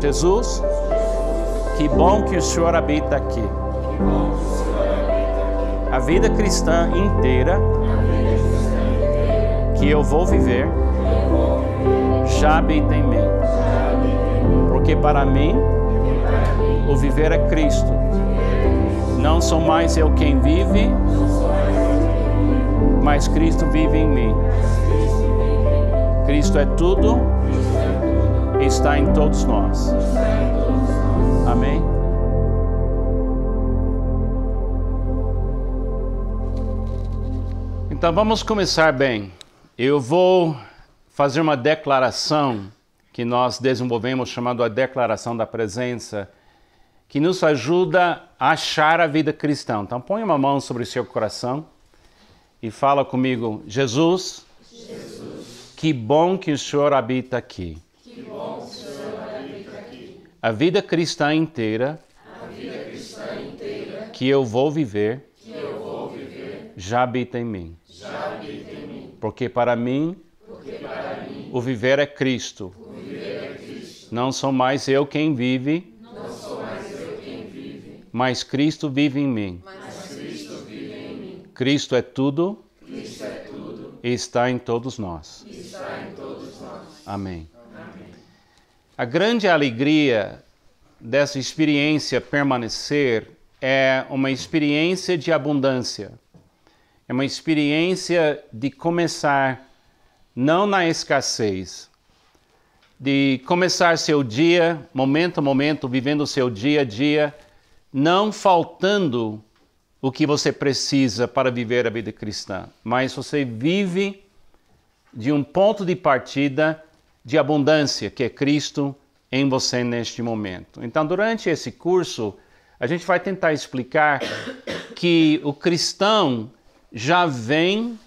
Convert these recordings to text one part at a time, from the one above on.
Jesus, que bom que o Senhor habita aqui. A vida cristã inteira que eu vou viver já habita em mim. Porque para mim, o viver é Cristo. Não sou mais eu quem vive, mas Cristo vive em mim. Cristo é tudo e está em todos nós. Amém? Então vamos começar bem. Eu vou fazer uma declaração que nós desenvolvemos, chamando a Declaração da Presença, que nos ajuda a achar a vida cristã. Então põe uma mão sobre o seu coração e fala comigo: Jesus, que bom que o Senhor habita aqui. Que bom que o Senhor habita aqui. A vida cristã inteira, que eu vou viver, já habita em mim. Porque para mim, o viver é Cristo. Não sou mais eu quem vive, mas Cristo vive em mim. Cristo é tudo e está em todos nós. Amém. A grande alegria dessa experiência permanecer é uma experiência de abundância. É uma experiência de começar não na escassez, de começar seu dia, momento a momento, vivendo o seu dia a dia, não faltando o que você precisa para viver a vida cristã, mas você vive de um ponto de partida de abundância, que é Cristo em você neste momento. Então, durante esse curso, a gente vai tentar explicar que o cristão já vem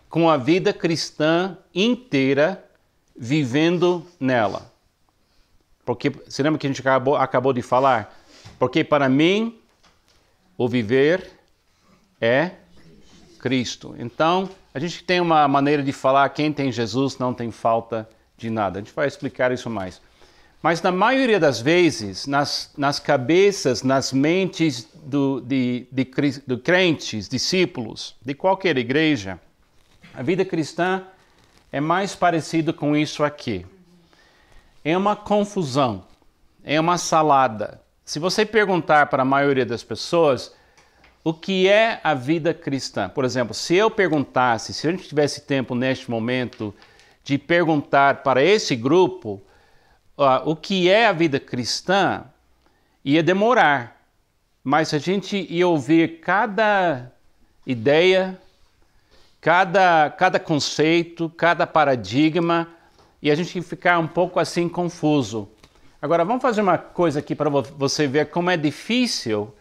com a vida cristã inteira vivendo nela. Porque, você lembra que a gente acabou de falar? Porque para mim, o viver é Cristo. Então, a gente tem uma maneira de falar: quem tem Jesus não tem falta de nada. A gente vai explicar isso mais. Mas na maioria das vezes, nas cabeças, nas mentes de crentes, discípulos, de qualquer igreja, a vida cristã é mais parecido com isso aqui. É uma confusão, é uma salada. Se você perguntar para a maioria das pessoas o que é a vida cristã, por exemplo, se eu perguntasse, se a gente tivesse tempo neste momento de perguntar para esse grupo o que é a vida cristã, ia demorar, mas a gente ia ouvir cada ideia, cada conceito, cada paradigma, e a gente ia ficar um pouco assim confuso. Agora, vamos fazer uma coisa aqui para você ver como é difícil,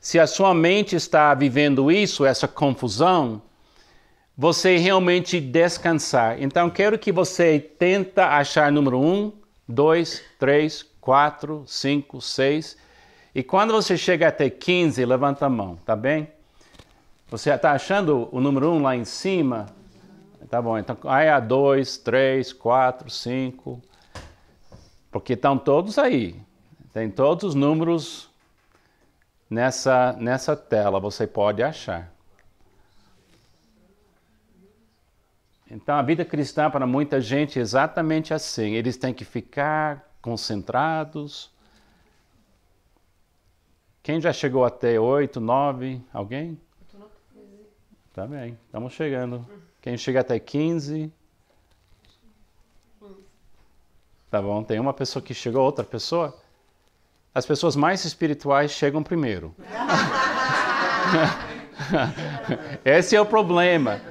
se a sua mente está vivendo isso, essa confusão, você realmente descansar. Então, quero que você tenta achar número 1, 2, 3, 4, 5, 6. E quando você chega até 15, levanta a mão, tá bem? Você está achando o número 1 lá em cima? Tá bom, então aí há 2, 3, 4, 5. Porque estão todos aí. Tem todos os números nessa tela, você pode achar. Então, a vida cristã para muita gente é exatamente assim. Eles têm que ficar concentrados. Quem já chegou até 8, 9? Alguém? Tá bem, estamos chegando. Quem chega até 15? Tá bom, tem uma pessoa que chegou, outra pessoa. As pessoas mais espirituais chegam primeiro. Esse é o problema.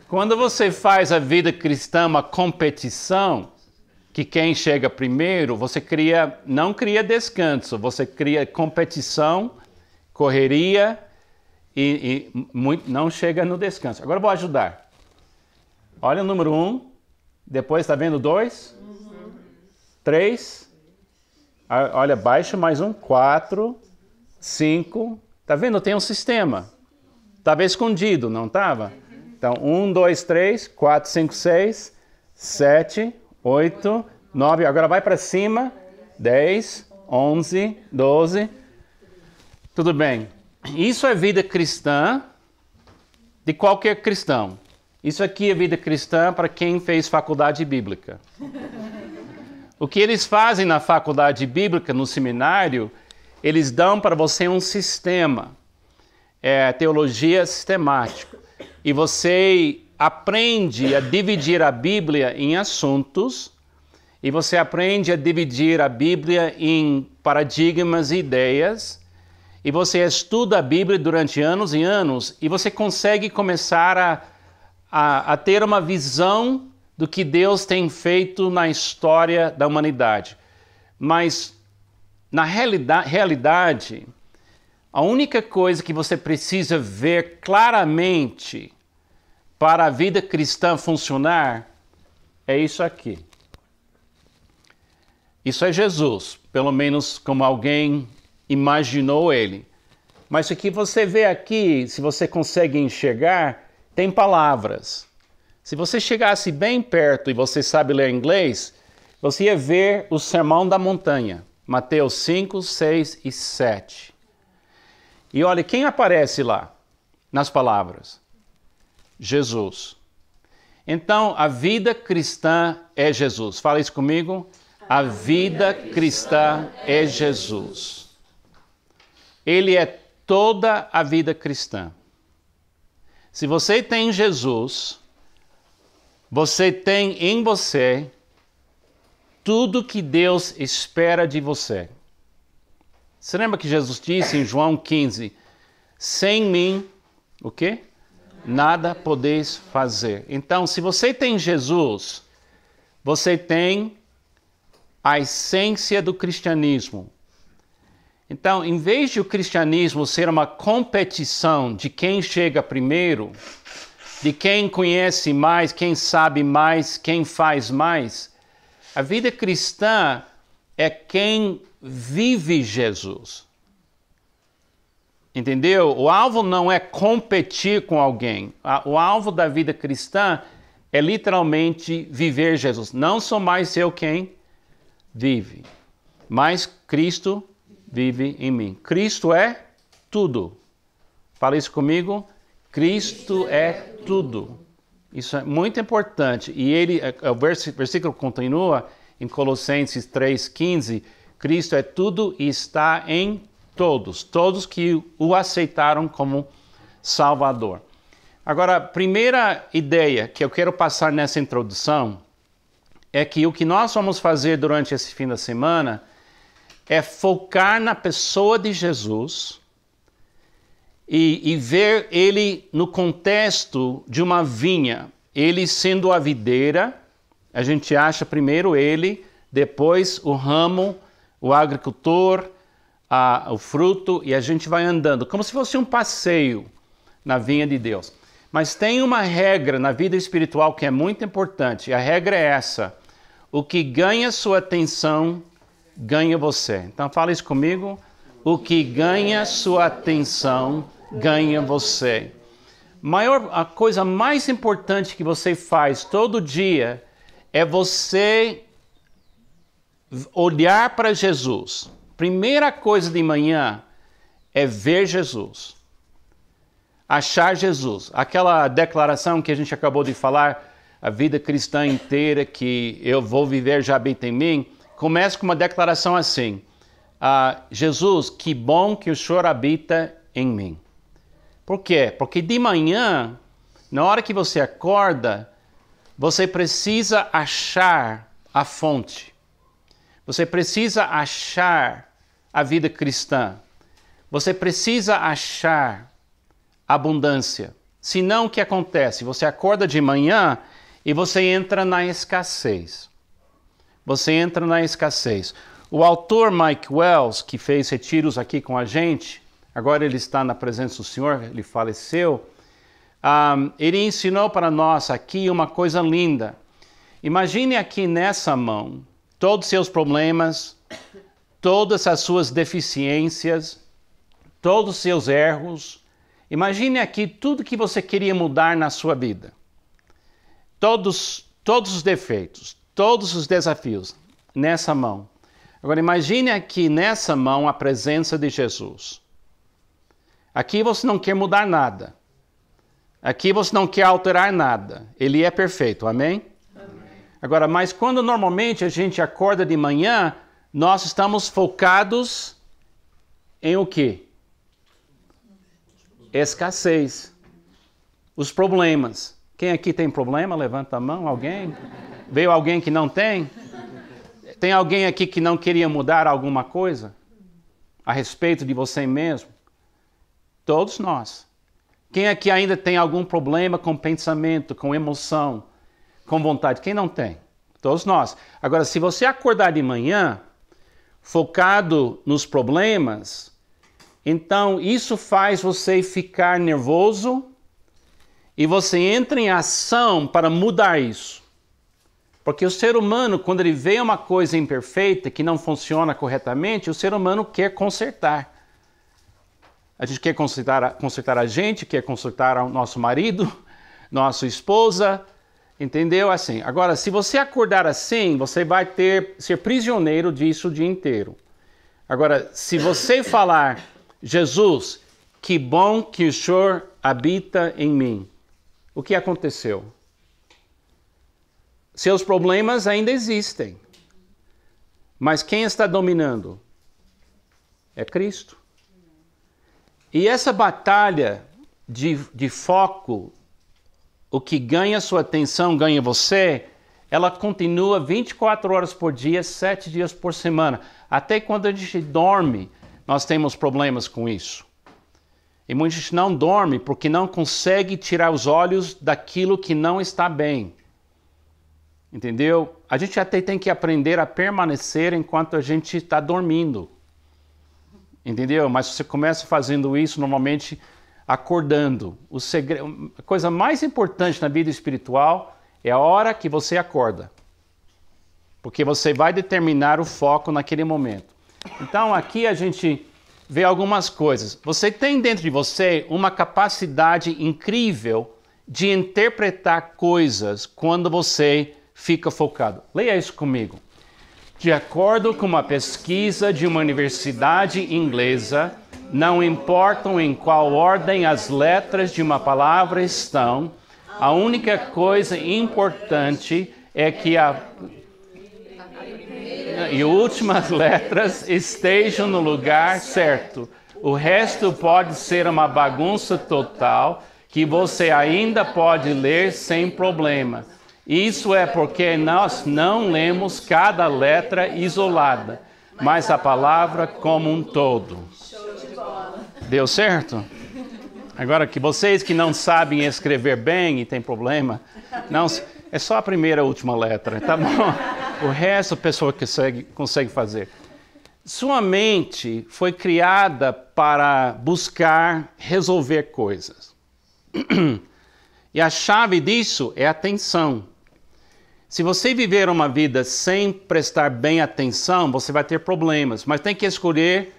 Quando você faz a vida cristã uma competição, que quem chega primeiro, você não cria descanso, você cria competição, correria e não chega no descanso. Agora eu vou ajudar. Olha o número 1, depois está vendo 2, 3, olha, baixa mais um, 4, 5, tá vendo? Tem um sistema. Estava escondido, não estava? Então, 1, 2, 3, 4, 5, 6, 7, 8, 9. Agora vai para cima. 10, 11, 12. Tudo bem. Isso é vida cristã de qualquer cristão. Isso aqui é vida cristã para quem fez faculdade bíblica. O que eles fazem na faculdade bíblica, no seminário, eles dão para você um sistema, teologia sistemática. E você aprende a dividir a Bíblia em assuntos, e você aprende a dividir a Bíblia em paradigmas e ideias, e você estuda a Bíblia durante anos e anos, e você consegue começar a ter uma visão do que Deus tem feito na história da humanidade. Mas, na realidade, a única coisa que você precisa ver claramente para a vida cristã funcionar é isso aqui. Isso é Jesus, pelo menos como alguém imaginou ele. Mas o que você vê aqui, se você consegue enxergar, tem palavras. Se você chegasse bem perto e você sabe ler inglês, você ia ver o Sermão da Montanha, Mateus 5, 6 e 7. E olha, quem aparece lá nas palavras? Jesus. Então, a vida cristã é Jesus. Fala isso comigo. A vida cristã é Jesus. Ele é toda a vida cristã. Se você tem Jesus, você tem em você tudo que Deus espera de você. Você lembra que Jesus disse em João 15, sem mim, o quê? Nada podeis fazer. Então, se você tem Jesus, você tem a essência do cristianismo. Então, em vez de o cristianismo ser uma competição de quem chega primeiro, de quem conhece mais, quem sabe mais, quem faz mais, a vida cristã é quem vive Jesus. Entendeu? O alvo não é competir com alguém. O alvo da vida cristã é literalmente viver Jesus. Não sou mais eu quem vive, mas Cristo vive em mim. Cristo é tudo. Fala isso comigo. Cristo é tudo. Isso é muito importante. E o versículo continua em Colossenses 3,15. Cristo é tudo e está em todos. Todos que o aceitaram como Salvador. Agora, a primeira ideia que eu quero passar nessa introdução é que o que nós vamos fazer durante esse fim da semana é focar na pessoa de Jesus e ver ele no contexto de uma vinha. Ele sendo a videira, a gente acha primeiro ele, depois o ramo, o agricultor, o fruto, e a gente vai andando, como se fosse um passeio na vinha de Deus. Mas tem uma regra na vida espiritual que é muito importante, e a regra é essa: o que ganha sua atenção, ganha você. Então fala isso comigo. O que ganha sua atenção, ganha você. A coisa mais importante que você faz todo dia é você olhar para Jesus. Primeira coisa de manhã é ver Jesus. Achar Jesus. Aquela declaração que a gente acabou de falar, a vida cristã inteira que eu vou viver já habita em mim, começa com uma declaração assim: Jesus, que bom que o Senhor habita em mim. Por quê? Porque de manhã, na hora que você acorda, você precisa achar a fonte. Você precisa achar a vida cristã. Você precisa achar abundância. Senão, o que acontece? Você acorda de manhã e você entra na escassez. Você entra na escassez. O autor Mike Wells, que fez retiros aqui com a gente, agora ele está na presença do Senhor, ele faleceu, ele ensinou para nós aqui uma coisa linda. Imagine aqui nessa mão todos os seus problemas, todas as suas deficiências, todos os seus erros. Imagine aqui tudo que você queria mudar na sua vida. Todos os defeitos, todos os desafios nessa mão. Agora imagine aqui nessa mão a presença de Jesus. Aqui você não quer mudar nada. Aqui você não quer alterar nada. Ele é perfeito, amém? Amém. Agora, mas quando normalmente a gente acorda de manhã, nós estamos focados em o quê? Escassez. Os problemas. Quem aqui tem problema? Levanta a mão. Alguém? Veio alguém que não tem? Tem alguém aqui que não queria mudar alguma coisa a respeito de você mesmo? Todos nós. Quem aqui ainda tem algum problema com pensamento, com emoção, com vontade? Quem não tem? Todos nós. Agora, se você acordar de manhã focado nos problemas, então isso faz você ficar nervoso e você entra em ação para mudar isso. Porque o ser humano, quando ele vê uma coisa imperfeita, que não funciona corretamente, o ser humano quer consertar. A gente quer consertar a gente, quer consertar o nosso marido, nossa esposa, entendeu? Assim. Agora, se você acordar assim, você vai ser prisioneiro disso o dia inteiro. Agora, se você falar, Jesus, que bom que o Senhor habita em mim, o que aconteceu? Seus problemas ainda existem. Mas quem está dominando? É Cristo. E essa batalha de foco, o que ganha sua atenção, ganha você, ela continua 24 horas por dia, 7 dias por semana. Até quando a gente dorme, nós temos problemas com isso. E muita gente não dorme porque não consegue tirar os olhos daquilo que não está bem. Entendeu? A gente até tem que aprender a permanecer enquanto a gente está dormindo. Entendeu? Mas você começa fazendo isso normalmente acordando. A coisa mais importante na vida espiritual é a hora que você acorda. Porque você vai determinar o foco naquele momento. Então aqui a gente vê algumas coisas. Você tem dentro de você uma capacidade incrível de interpretar coisas quando você fica focado. Leia isso comigo. De acordo com uma pesquisa de uma universidade inglesa, não importam em qual ordem as letras de uma palavra estão, a única coisa importante é que as últimas letras estejam no lugar certo. O resto pode ser uma bagunça total que você ainda pode ler sem problema. Isso é porque nós não lemos cada letra isolada, mas a palavra como um todo. Deu certo? Agora, que vocês que não sabem escrever bem e tem problema, não, é só a primeira e a última letra, tá bom? O resto a pessoa consegue fazer. Sua mente foi criada para buscar resolver coisas. E a chave disso é atenção. Se você viver uma vida sem prestar bem atenção, você vai ter problemas. Mas tem que escolher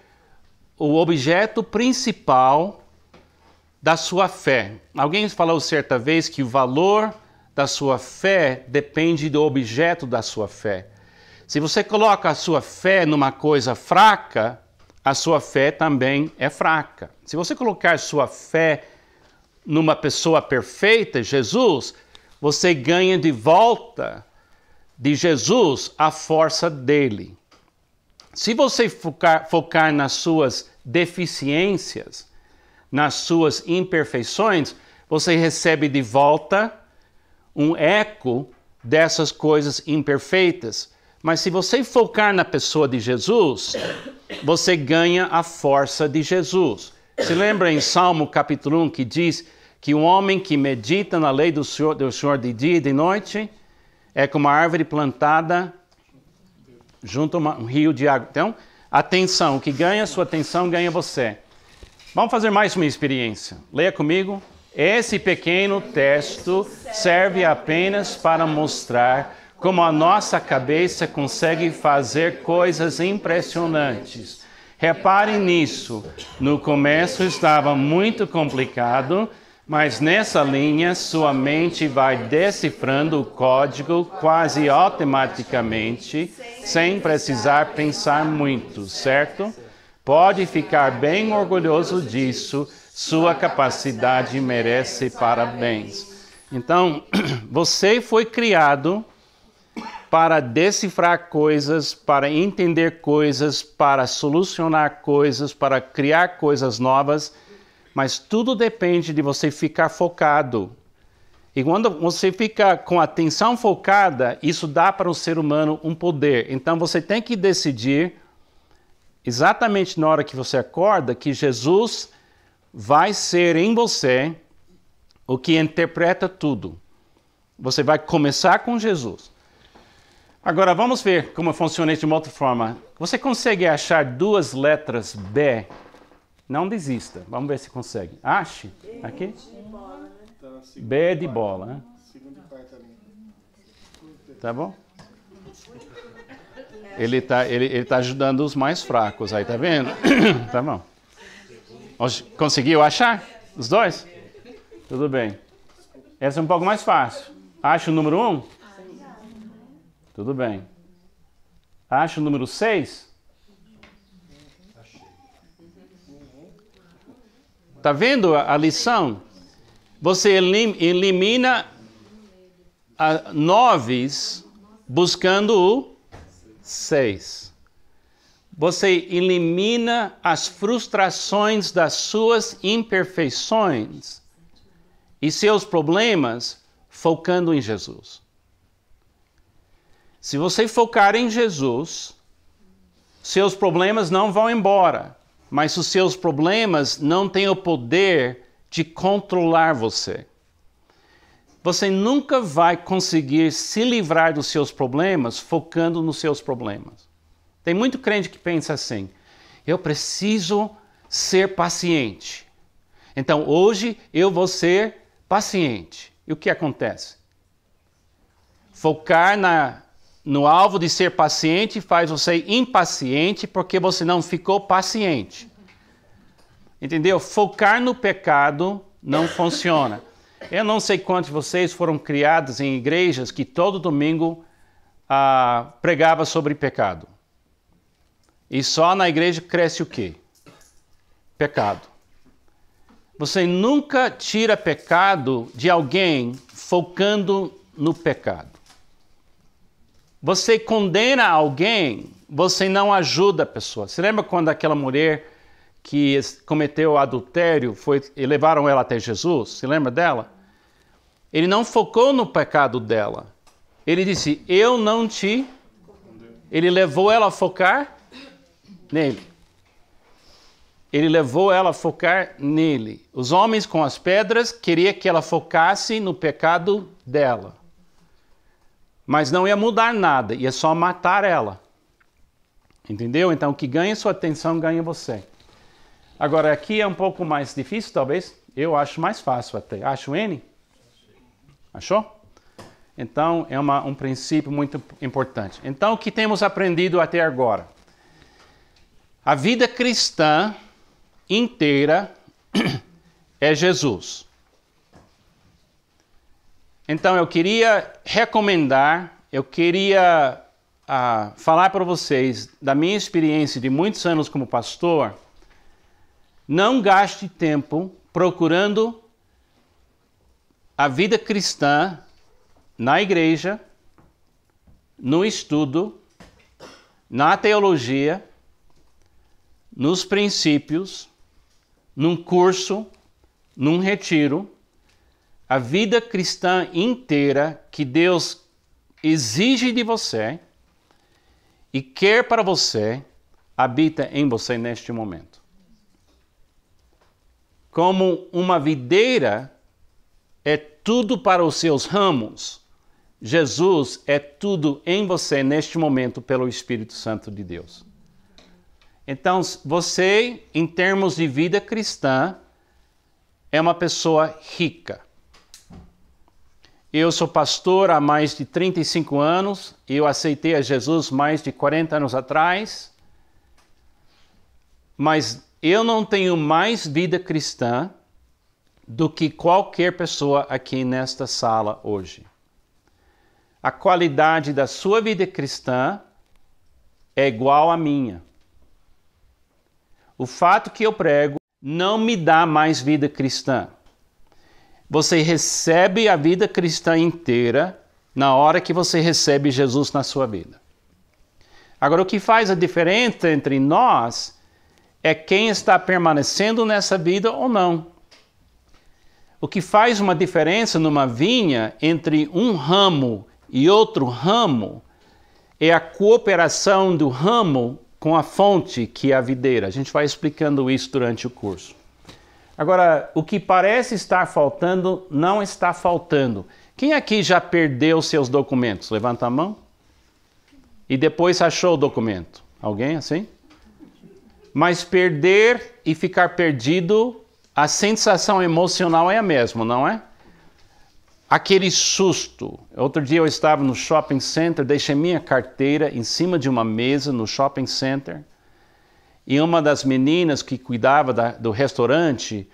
o objeto principal da sua fé. Alguém falou certa vez que o valor da sua fé depende do objeto da sua fé. Se você coloca a sua fé numa coisa fraca, a sua fé também é fraca. Se você colocar sua fé numa pessoa perfeita, Jesus, você ganha de volta de Jesus a força dele. Se você focar nas suas deficiências, nas suas imperfeições, você recebe de volta um eco dessas coisas imperfeitas. Mas se você focar na pessoa de Jesus, você ganha a força de Jesus. Se lembra em Salmo capítulo 1 que diz que o homem que medita na lei do Senhor de dia e de noite é como uma árvore plantada junto a um rio de água. Então, atenção, o que ganha sua atenção ganha você. Vamos fazer mais uma experiência. Leia comigo. Esse pequeno texto serve apenas para mostrar como a nossa cabeça consegue fazer coisas impressionantes. Reparem nisso. No começo estava muito complicado, Mas nessa linha, sua mente vai decifrando o código quase automaticamente, sem precisar pensar muito, certo? Pode ficar bem orgulhoso disso, sua capacidade merece parabéns. Então, você foi criado para decifrar coisas, para entender coisas, para solucionar coisas, para criar coisas novas, mas tudo depende de você ficar focado. E quando você fica com a atenção focada, isso dá para o ser humano um poder. Então você tem que decidir, exatamente na hora que você acorda, que Jesus vai ser em você o que interpreta tudo. Você vai começar com Jesus. Agora vamos ver como funciona isso de uma outra forma. Você consegue achar duas letras B? Não desista. Vamos ver se consegue. Ache. Aqui. B de bola. Né? Tá bom? Ele tá ajudando os mais fracos aí, tá vendo? Tá bom. Conseguiu achar? Os dois? Tudo bem. Essa é um pouco mais fácil. Acha o número 1? Tudo bem. Acha o número 6? Tá vendo a lição? Você elimina 9 buscando o 6. Você elimina as frustrações das suas imperfeições e seus problemas focando em Jesus. Se você focar em Jesus, seus problemas não vão embora, mas os seus problemas não têm o poder de controlar você. Você nunca vai conseguir se livrar dos seus problemas focando nos seus problemas. Tem muito crente que pensa assim: eu preciso ser paciente. Então hoje eu vou ser paciente. E o que acontece? Focar no alvo de ser paciente faz você impaciente porque você não ficou paciente. Entendeu? Focar no pecado não funciona. Eu não sei quantos de vocês foram criados em igrejas que todo domingo pregava sobre pecado. E só na igreja cresce o quê? Pecado. Você nunca tira pecado de alguém focando no pecado. Você condena alguém, você não ajuda a pessoa. Você lembra quando aquela mulher que cometeu adultério, e levaram ela até Jesus? Você lembra dela? Ele não focou no pecado dela. Ele disse, eu não te... Ele levou ela a focar nele. Ele levou ela a focar nele. Os homens com as pedras queriam que ela focasse no pecado dela. Mas não ia mudar nada, ia só matar ela. Entendeu? Então, o que ganha sua atenção, ganha você. Agora, aqui é um pouco mais difícil, talvez. Eu acho mais fácil até. Acha o N? Achou? Então, é um princípio muito importante. Então, o que temos aprendido até agora? A vida cristã inteira é Jesus. Então, eu queria recomendar, falar para vocês da minha experiência de muitos anos como pastor. Não gaste tempo procurando a vida cristã na igreja, no estudo, na teologia, nos princípios, num curso, num retiro. A vida cristã inteira que Deus exige de você e quer para você, habita em você neste momento. Como uma videira é tudo para os seus ramos, Jesus é tudo em você neste momento pelo Espírito Santo de Deus. Então, você, em termos de vida cristã, é uma pessoa rica. Eu sou pastor há mais de 35 anos, eu aceitei a Jesus mais de 40 anos atrás, mas eu não tenho mais vida cristã do que qualquer pessoa aqui nesta sala hoje. A qualidade da sua vida cristã é igual à minha. O fato que eu prego não me dá mais vida cristã. Você recebe a vida cristã inteira na hora que você recebe Jesus na sua vida. Agora, o que faz a diferença entre nós é quem está permanecendo nessa vida ou não. O que faz uma diferença numa vinha entre um ramo e outro ramo é a cooperação do ramo com a fonte, que é a videira. A gente vai explicando isso durante o curso. Agora, o que parece estar faltando, não está faltando. Quem aqui já perdeu seus documentos? Levanta a mão. E depois achou o documento. Alguém assim? Mas perder e ficar perdido, a sensação emocional é a mesma, não é? Aquele susto. Outro dia eu estava no shopping center, deixei minha carteira em cima de uma mesa no shopping center. E uma das meninas que cuidava do restaurante,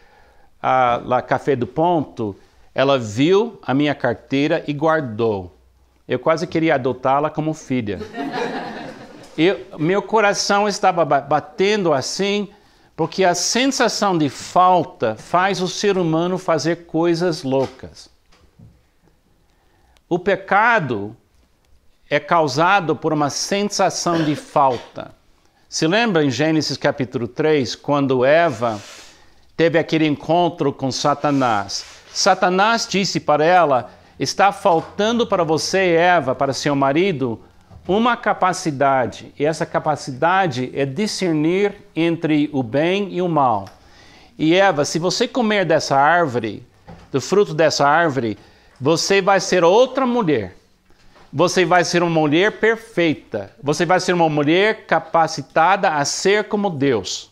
lá Café do Ponto, ela viu a minha carteira e guardou. Eu quase queria adotá-la como filha. Meu coração estava batendo assim, porque a sensação de falta faz o ser humano fazer coisas loucas. O pecado é causado por uma sensação de falta. Se lembra em Gênesis capítulo 3, quando Eva teve aquele encontro com Satanás? Satanás disse para ela: está faltando para você, Eva, para seu marido, uma capacidade. E essa capacidade é discernir entre o bem e o mal. E Eva, se você comer dessa árvore, do fruto dessa árvore, você vai ser outra mulher. Você vai ser uma mulher perfeita. Você vai ser uma mulher capacitada a ser como Deus.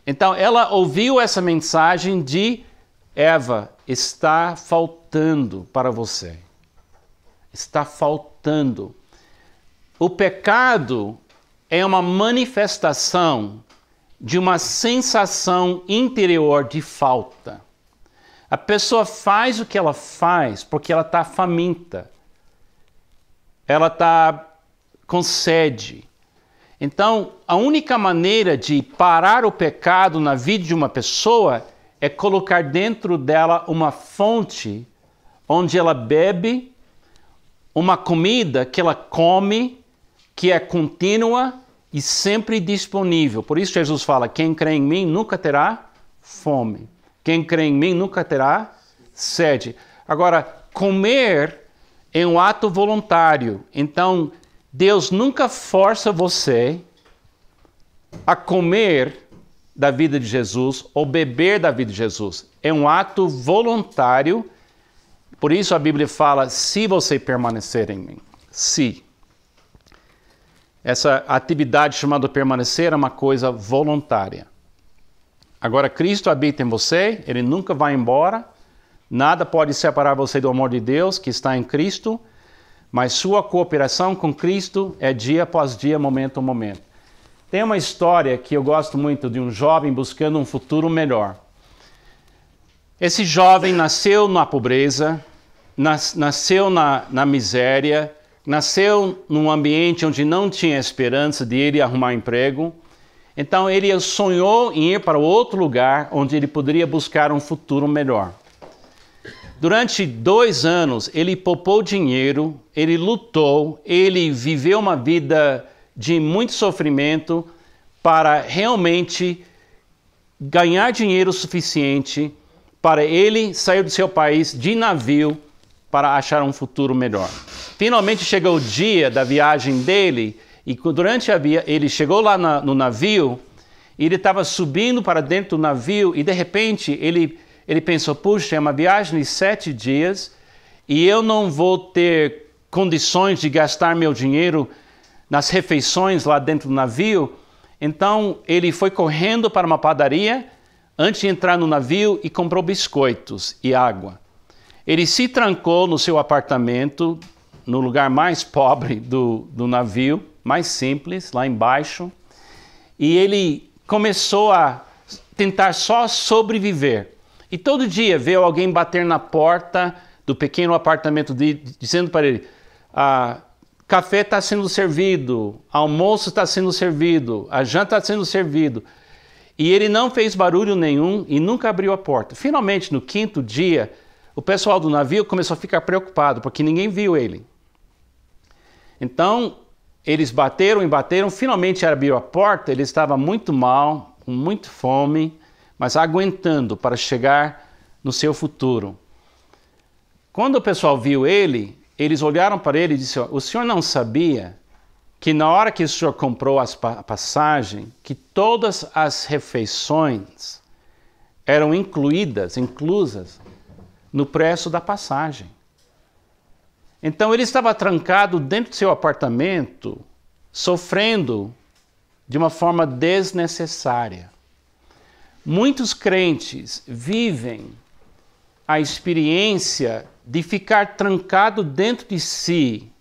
Então, ela ouviu essa mensagem de Eva, está faltando para você. Está faltando. O pecado é uma manifestação de uma sensação interior de falta. A pessoa faz o que ela faz porque ela está faminta. Ela está com sede. Então, a única maneira de parar o pecado na vida de uma pessoa é colocar dentro dela uma fonte onde ela bebe, uma comida que ela come, que é contínua e sempre disponível. Por isso Jesus fala: quem crê em mim nunca terá fome. Quem crê em mim nunca terá sede. Agora, comer é um ato voluntário. Então, Deus nunca força você a comer da vida de Jesus ou beber da vida de Jesus. É um ato voluntário. Por isso a Bíblia fala: se você permanecer em mim. Se. Essa atividade chamada permanecer é uma coisa voluntária. Agora, Cristo habita em você, Ele nunca vai embora. Nada pode separar você do amor de Deus que está em Cristo, mas sua cooperação com Cristo é dia após dia, momento a momento. Tem uma história que eu gosto muito de um jovem buscando um futuro melhor. Esse jovem nasceu na pobreza, nasceu na miséria, nasceu num ambiente onde não tinha esperança de ele arrumar emprego. Então ele sonhou em ir para outro lugar onde ele poderia buscar um futuro melhor. Durante 2 anos ele poupou dinheiro, ele lutou, ele viveu uma vida de muito sofrimento para realmente ganhar dinheiro suficiente para ele sair do seu país de navio para achar um futuro melhor. Finalmente chegou o dia da viagem dele e durante a viagem ele chegou lá no navio e ele estava subindo para dentro do navio e de repente ele pensou: puxa, é uma viagem de 7 dias e eu não vou ter condições de gastar meu dinheiro nas refeições lá dentro do navio. Então ele foi correndo para uma padaria antes de entrar no navio e comprou biscoitos e água. Ele se trancou no seu apartamento, no lugar mais pobre do navio, mais simples, lá embaixo, e ele começou a tentar só sobreviver. E todo dia vê alguém bater na porta do pequeno apartamento dizendo para ele, café está sendo servido, almoço está sendo servido, a janta está sendo servido. E ele não fez barulho nenhum e nunca abriu a porta. Finalmente, no 5º dia, o pessoal do navio começou a ficar preocupado, porque ninguém viu ele. Então, eles bateram e bateram, finalmente abriu a porta, ele estava muito mal, com muita fome, mas aguentando para chegar no seu futuro. Quando o pessoal viu ele, eles olharam para ele e disseram, o senhor não sabia que na hora que o senhor comprou a passagem, que todas as refeições eram inclusas no preço da passagem. Então ele estava trancado dentro do seu apartamento, sofrendo de uma forma desnecessária. Muitos crentes vivem a experiência de ficar trancado dentro de si,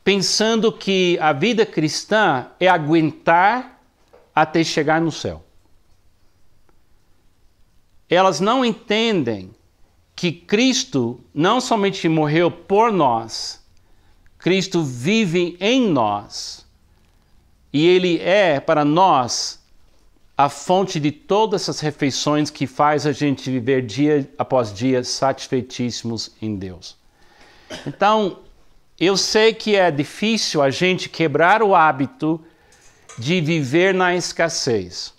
pensando que a vida cristã é aguentar até chegar no céu. Elas não entendem que Cristo não somente morreu por nós, Cristo vive em nós. E Ele é, para nós, a fonte de todas as refeições que faz a gente viver dia após dia satisfeitíssimos em Deus. Então, eu sei que é difícil a gente quebrar o hábito de viver na escassez.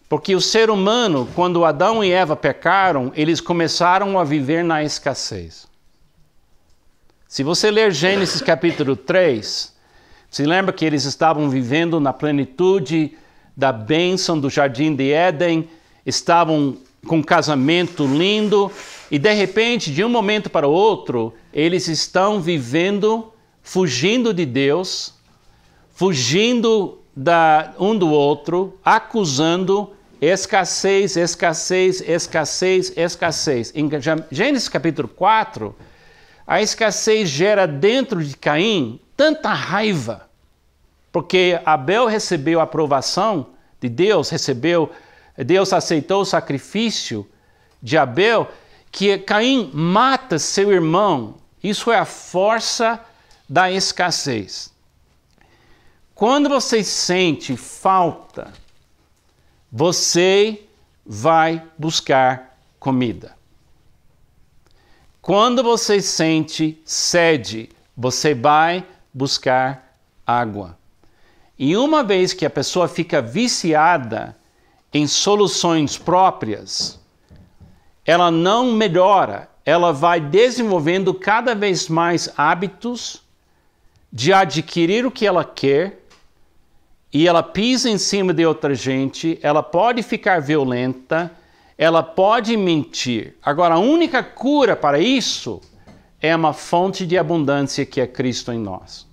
Porque o ser humano, quando Adão e Eva pecaram, eles começaram a viver na escassez. Se você ler Gênesis capítulo 3, se lembra que eles estavam vivendo na plenitude da bênção do Jardim de Éden, estavam com um casamento lindo, e de repente, de um momento para o outro, eles estão vivendo, fugindo de Deus, fugindo um do outro, acusando escassez, escassez, escassez, escassez. Em Gênesis capítulo 4, a escassez gera dentro de Caim tanta raiva, porque Abel recebeu a aprovação de Deus, Deus aceitou o sacrifício de Abel, que Caim mata seu irmão. Isso é a força da escassez. Quando você sente falta, você vai buscar comida. Quando você sente sede, você vai buscar água. E uma vez que a pessoa fica viciada em soluções próprias, ela não melhora, ela vai desenvolvendo cada vez mais hábitos de adquirir o que ela quer, e ela pisa em cima de outra gente, ela pode ficar violenta, ela pode mentir. Agora, a única cura para isso é uma fonte de abundância que é Cristo em nós.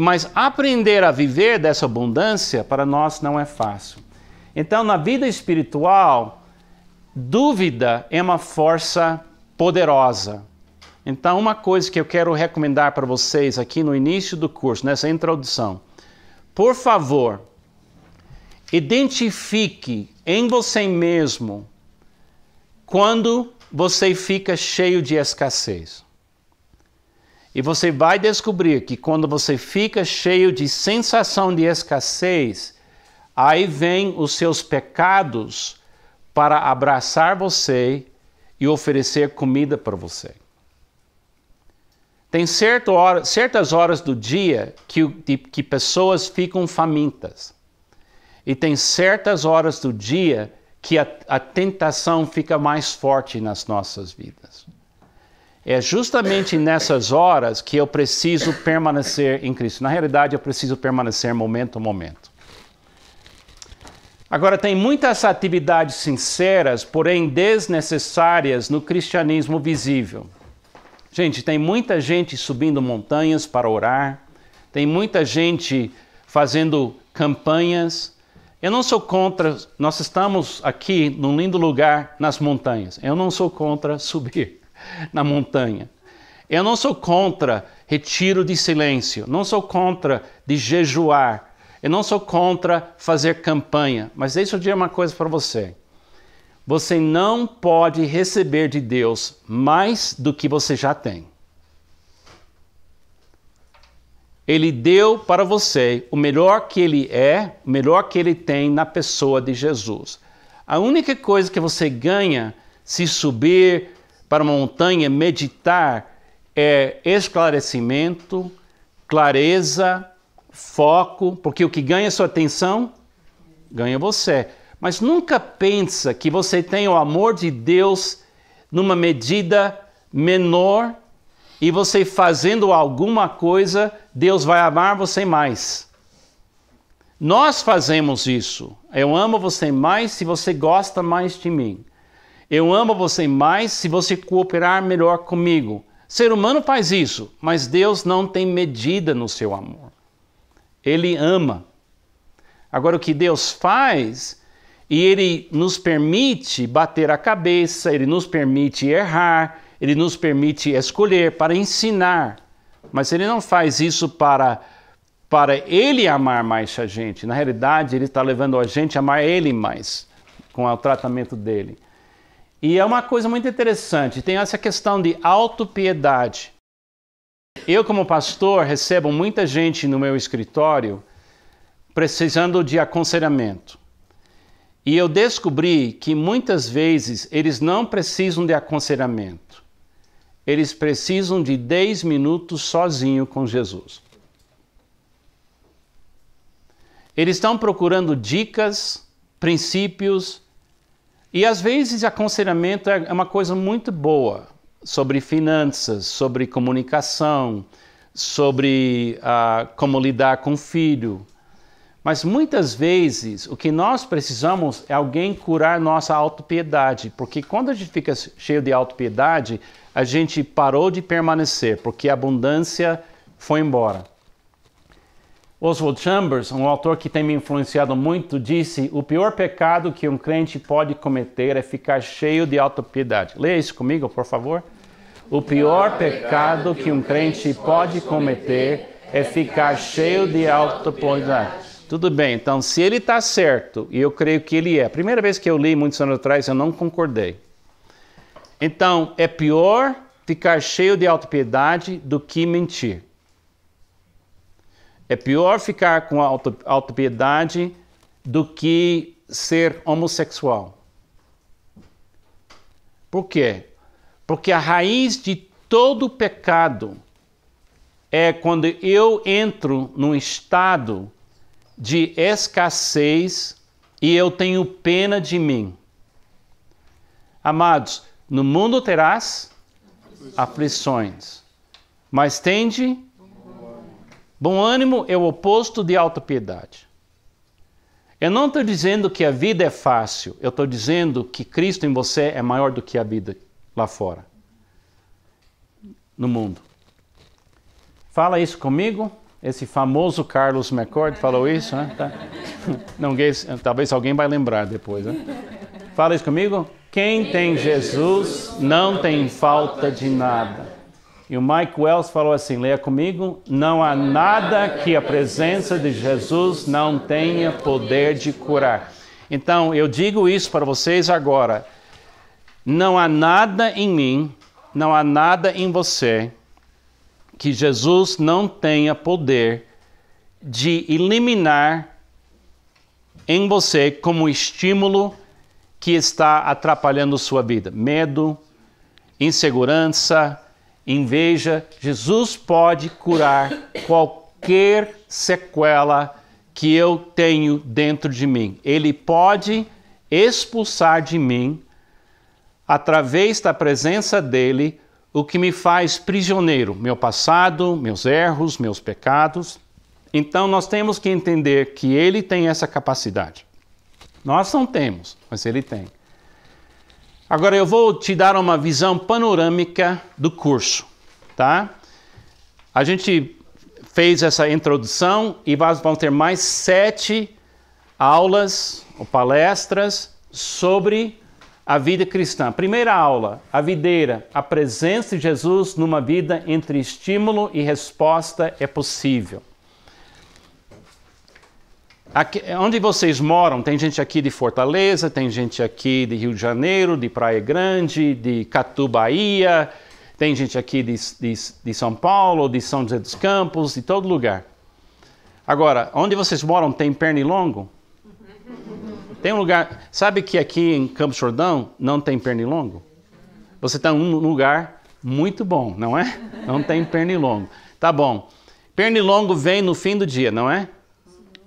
Mas aprender a viver dessa abundância para nós não é fácil. Então, na vida espiritual, dúvida é uma força poderosa. Então, uma coisa que eu quero recomendar para vocês aqui no início do curso, nessa introdução, por favor, identifique em você mesmo quando você fica cheio de escassez. E você vai descobrir que quando você fica cheio de sensação de escassez, aí vem os seus pecados para abraçar você e oferecer comida para você. Tem certas horas do dia que pessoas ficam famintas. E tem certas horas do dia que a tentação fica mais forte nas nossas vidas. É justamente nessas horas que eu preciso permanecer em Cristo. Na realidade, eu preciso permanecer momento a momento. Agora, tem muitas atividades sinceras, porém desnecessárias no cristianismo visível. Gente, tem muita gente subindo montanhas para orar, tem muita gente fazendo campanhas. Eu não sou contra, nós estamos aqui num lindo lugar nas montanhas. Eu não sou contra subir na montanha. Eu não sou contra retiro de silêncio, não sou contra de jejuar, eu não sou contra fazer campanha. Mas deixa eu dizer uma coisa para você. você não pode receber de Deus mais do que você já tem. Ele deu para você o melhor que ele é, o melhor que ele tem na pessoa de Jesus. A única coisa que você ganha se subir para uma montanha, meditar, é esclarecimento, clareza, foco, porque o que ganha sua atenção, ganha você. Mas nunca pensa que você tem o amor de Deus numa medida menor e você fazendo alguma coisa, Deus vai amar você mais. Nós fazemos isso. Eu amo você mais se você gosta mais de mim. Eu amo você mais se você cooperar melhor comigo. Ser humano faz isso, mas Deus não tem medida no seu amor. Ele ama. Agora, o que Deus faz, e Ele nos permite bater a cabeça, Ele nos permite errar, Ele nos permite escolher para ensinar. Mas Ele não faz isso para Ele amar mais a gente. Na realidade, Ele está levando a gente a amar Ele mais, com o tratamento dele. E é uma coisa muito interessante, tem essa questão de autopiedade. Eu, como pastor, recebo muita gente no meu escritório precisando de aconselhamento. E eu descobri que muitas vezes eles não precisam de aconselhamento. Eles precisam de 10 minutos sozinho com Jesus. Eles estão procurando dicas, princípios, e às vezes aconselhamento é uma coisa muito boa, sobre finanças, sobre comunicação, sobre como lidar com o filho. Mas muitas vezes o que nós precisamos é alguém curar nossa autopiedade, porque quando a gente fica cheio de autopiedade, a gente parou de permanecer, porque a abundância foi embora. Oswald Chambers, um autor que tem me influenciado muito, disse: o pior pecado que um crente pode cometer é ficar cheio de autopiedade. Leia isso comigo, por favor. O pior pecado que um crente pode cometer é ficar cheio de autopiedade. Tudo bem, então se ele está certo, e eu creio que ele é. A primeira vez que eu li, muitos anos atrás, eu não concordei. Então, é pior ficar cheio de autopiedade do que mentir. É pior ficar com autopiedade do que ser homossexual. Por quê? Porque a raiz de todo pecado é quando eu entro num estado de escassez e eu tenho pena de mim. Amados, no mundo terás aflições, mas tende bom ânimo é o oposto de autopiedade. Eu não estou dizendo que a vida é fácil, eu estou dizendo que Cristo em você é maior do que a vida lá fora, no mundo. Fala isso comigo. Esse famoso Carlos McCord falou isso, né? Tá. Não, talvez alguém vai lembrar depois, né? Fala isso comigo. Quem tem Jesus não tem falta de nada. E o Mike Wells falou assim, leia comigo: não há nada que a presença de Jesus não tenha poder de curar. Então, eu digo isso para vocês agora. Não há nada em mim, não há nada em você que Jesus não tenha poder de eliminar em você como estímulo que está atrapalhando sua vida. Medo, insegurança, inveja. Jesus pode curar qualquer sequela que eu tenho dentro de mim. Ele pode expulsar de mim, através da presença dele, o que me faz prisioneiro, meu passado, meus erros, meus pecados. Então nós temos que entender que ele tem essa capacidade. Nós não temos, mas ele tem. Agora eu vou te dar uma visão panorâmica do curso, tá? A gente fez essa introdução e vamos ter mais 7 aulas ou palestras sobre a vida cristã. Primeira aula, a videira, a presença de Jesus numa vida entre estímulo e resposta é possível. Aqui, onde vocês moram, tem gente aqui de Fortaleza, tem gente aqui de Rio de Janeiro, de Praia Grande, de Catu, Bahia, tem gente aqui de São Paulo, de São José dos Campos, de todo lugar. Agora, onde vocês moram tem pernilongo? Tem um lugar... Sabe que aqui em Campos Jordão não tem pernilongo? Você está em um lugar muito bom, não é? Não tem pernilongo. Tá bom. Pernilongo vem no fim do dia, não é?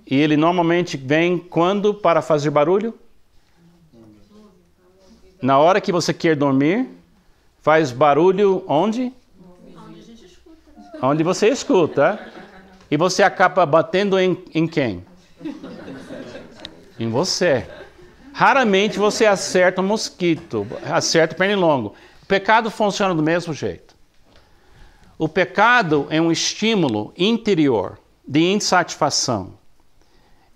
E ele normalmente vem quando para fazer barulho? Na hora que você quer dormir, faz barulho onde? Onde a gente escuta. Onde você escuta. E você acaba batendo em quem? Em você. Raramente você acerta um mosquito, acerta o pernilongo. O pecado funciona do mesmo jeito. O pecado é um estímulo interior de insatisfação.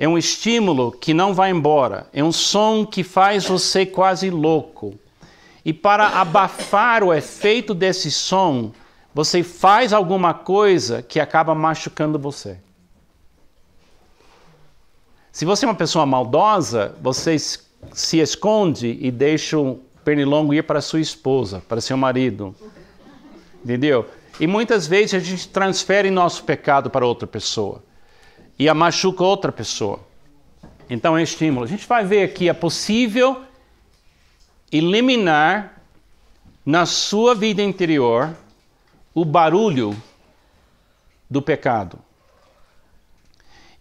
É um estímulo que não vai embora. É um som que faz você quase louco. E para abafar o efeito desse som, você faz alguma coisa que acaba machucando você. Se você é uma pessoa maldosa, você se esconde e deixa o pernilongo ir para sua esposa, para seu marido. Entendeu? E muitas vezes a gente transfere nosso pecado para outra pessoa. E a machuca outra pessoa. Então é estímulo. A gente vai ver que é possível eliminar na sua vida interior o barulho do pecado.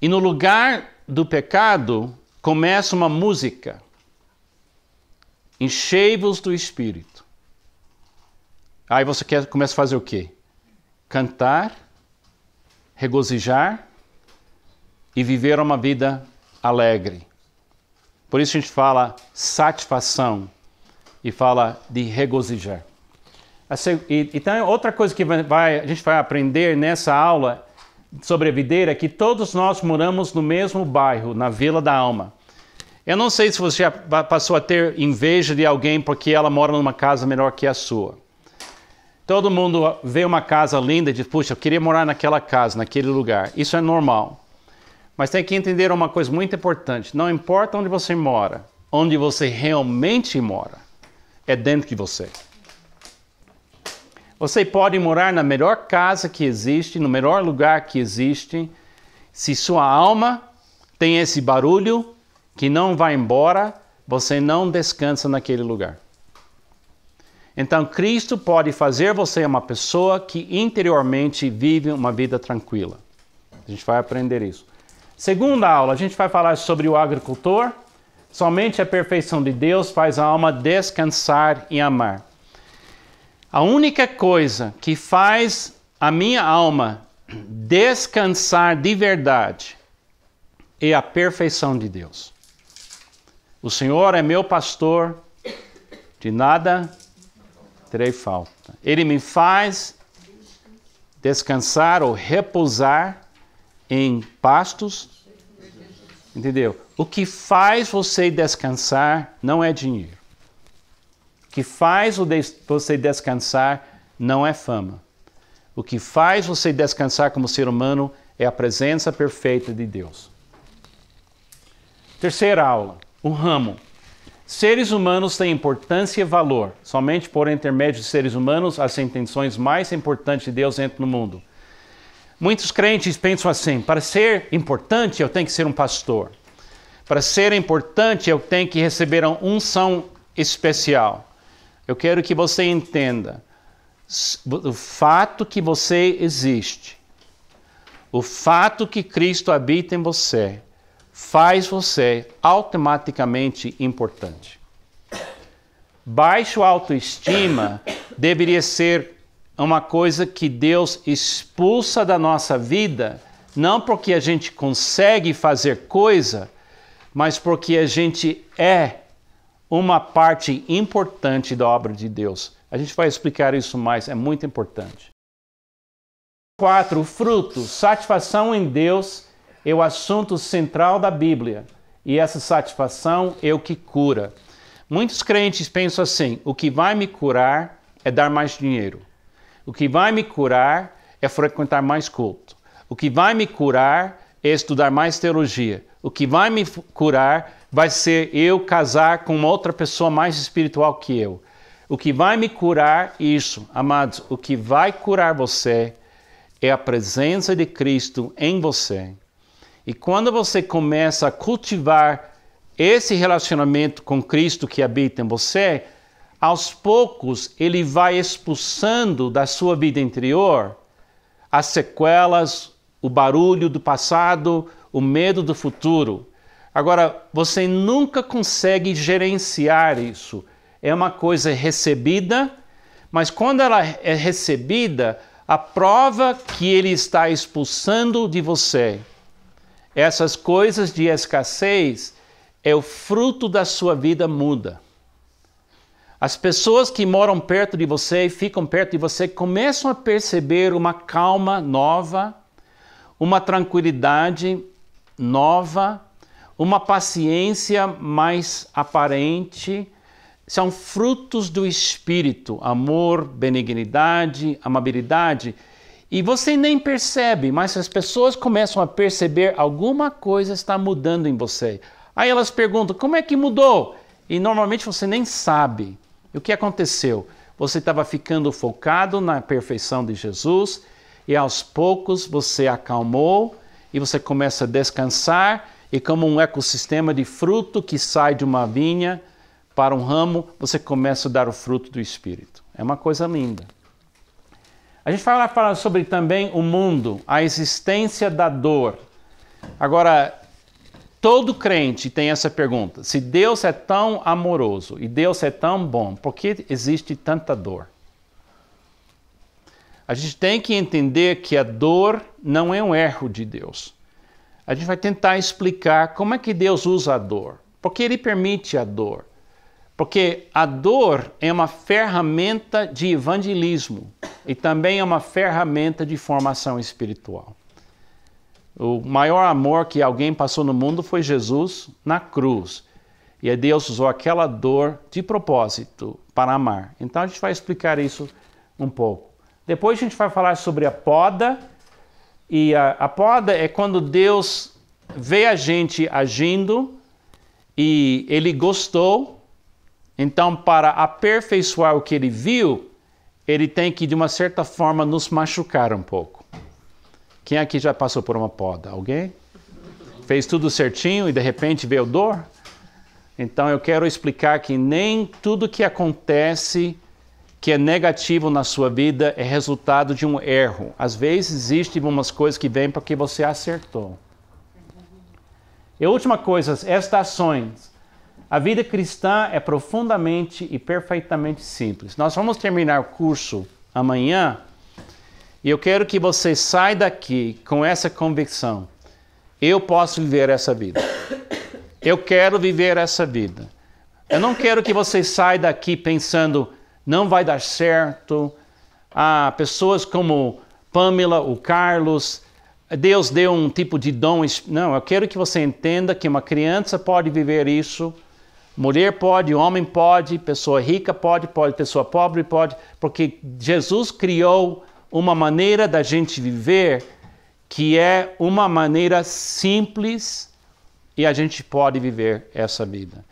E no lugar do pecado começa uma música. Enchei-vos do Espírito. Aí você começa a fazer o quê? Cantar, regozijar e viver uma vida alegre. Por isso a gente fala satisfação e fala de regozijar. Então, outra coisa que a gente vai aprender nessa aula sobre a videira é que todos nós moramos no mesmo bairro, na Vila da Alma. Eu não sei se você já passou a ter inveja de alguém porque ela mora numa casa melhor que a sua. Todo mundo vê uma casa linda e diz, puxa, eu queria morar naquela casa, naquele lugar. Isso é normal. Mas tem que entender uma coisa muito importante. Não importa onde você realmente mora, é dentro de você. Você pode morar na melhor casa que existe, no melhor lugar que existe. Se sua alma tem esse barulho que não vai embora, você não descansa naquele lugar. Então, Cristo pode fazer você uma pessoa que interiormente vive uma vida tranquila. A gente vai aprender isso. Segunda aula, a gente vai falar sobre o agricultor. Somente a perfeição de Deus faz a alma descansar e amar. A única coisa que faz a minha alma descansar de verdade é a perfeição de Deus. O Senhor é meu pastor, de nada terei falta. Ele me faz descansar ou repousar em pastos. Entendeu? O que faz você descansar não é dinheiro. O que faz você descansar não é fama. O que faz você descansar como ser humano é a presença perfeita de Deus. Terceira aula, o ramo. Seres humanos têm importância e valor. Somente por intermédio de seres humanos as intenções mais importantes de Deus entram no mundo. Muitos crentes pensam assim, para ser importante eu tenho que ser um pastor. Para ser importante eu tenho que receber uma unção especial. Eu quero que você entenda o fato que você existe, o fato que Cristo habita em você, faz você automaticamente importante. Baixa autoestima deveria ser uma coisa que Deus expulsa da nossa vida, não porque a gente consegue fazer coisa, mas porque a gente é uma parte importante da obra de Deus. A gente vai explicar isso mais, é muito importante. 4. O fruto. Satisfação em Deus é o assunto central da Bíblia. E essa satisfação é o que cura. Muitos crentes pensam assim, o que vai me curar é dar mais dinheiro. O que vai me curar é frequentar mais culto. O que vai me curar é estudar mais teologia. O que vai me curar vai ser eu casar com uma outra pessoa mais espiritual que eu. O que vai me curar isso, amados, o que vai curar você é a presença de Cristo em você. E quando você começa a cultivar esse relacionamento com Cristo que habita em você, aos poucos ele vai expulsando da sua vida interior as sequelas, o barulho do passado, o medo do futuro. Agora, você nunca consegue gerenciar isso. É uma coisa recebida, mas quando ela é recebida, a prova que ele está expulsando de você essas coisas de escassez é o fruto da sua vida muda. As pessoas que moram perto de você e ficam perto de você começam a perceber uma calma nova, uma tranquilidade nova, uma paciência mais aparente. São frutos do Espírito, amor, benignidade, amabilidade. E você nem percebe, mas as pessoas começam a perceber alguma coisa está mudando em você. Aí elas perguntam, como é que mudou? E normalmente você nem sabe. O que aconteceu? Você estava ficando focado na perfeição de Jesus e aos poucos você acalmou e você começa a descansar e como um ecossistema de fruto que sai de uma vinha para um ramo, você começa a dar o fruto do Espírito. É uma coisa linda. A gente vai falar sobre também o mundo, a existência da dor. Agora, todo crente tem essa pergunta. Se Deus é tão amoroso e Deus é tão bom, por que existe tanta dor? A gente tem que entender que a dor não é um erro de Deus. A gente vai tentar explicar como é que Deus usa a dor. Por que Ele permite a dor? Porque a dor é uma ferramenta de evangelismo e também é uma ferramenta de formação espiritual. O maior amor que alguém passou no mundo foi Jesus na cruz. E Deus usou aquela dor de propósito para amar. Então a gente vai explicar isso um pouco. Depois a gente vai falar sobre a poda. E a poda é quando Deus vê a gente agindo e Ele gostou. Então, para aperfeiçoar o que Ele viu, Ele tem que, de uma certa forma, nos machucar um pouco. Quem aqui já passou por uma poda? Alguém? Fez tudo certinho e de repente veio dor? Então eu quero explicar que nem tudo que acontece que é negativo na sua vida é resultado de um erro. Às vezes existem umas coisas que vêm porque você acertou. E a última coisa, estações. A vida cristã é profundamente e perfeitamente simples. Nós vamos terminar o curso amanhã. E eu quero que você saia daqui com essa convicção. Eu posso viver essa vida. Eu quero viver essa vida. Eu não quero que você saia daqui pensando, não vai dar certo. Pessoas como Pamela, o Carlos, Deus deu um tipo de dom. Não, eu quero que você entenda que uma criança pode viver isso. Mulher pode, homem pode, pessoa rica pode, pessoa pobre pode. Porque Jesus criou uma maneira da gente viver que é uma maneira simples e a gente pode viver essa vida.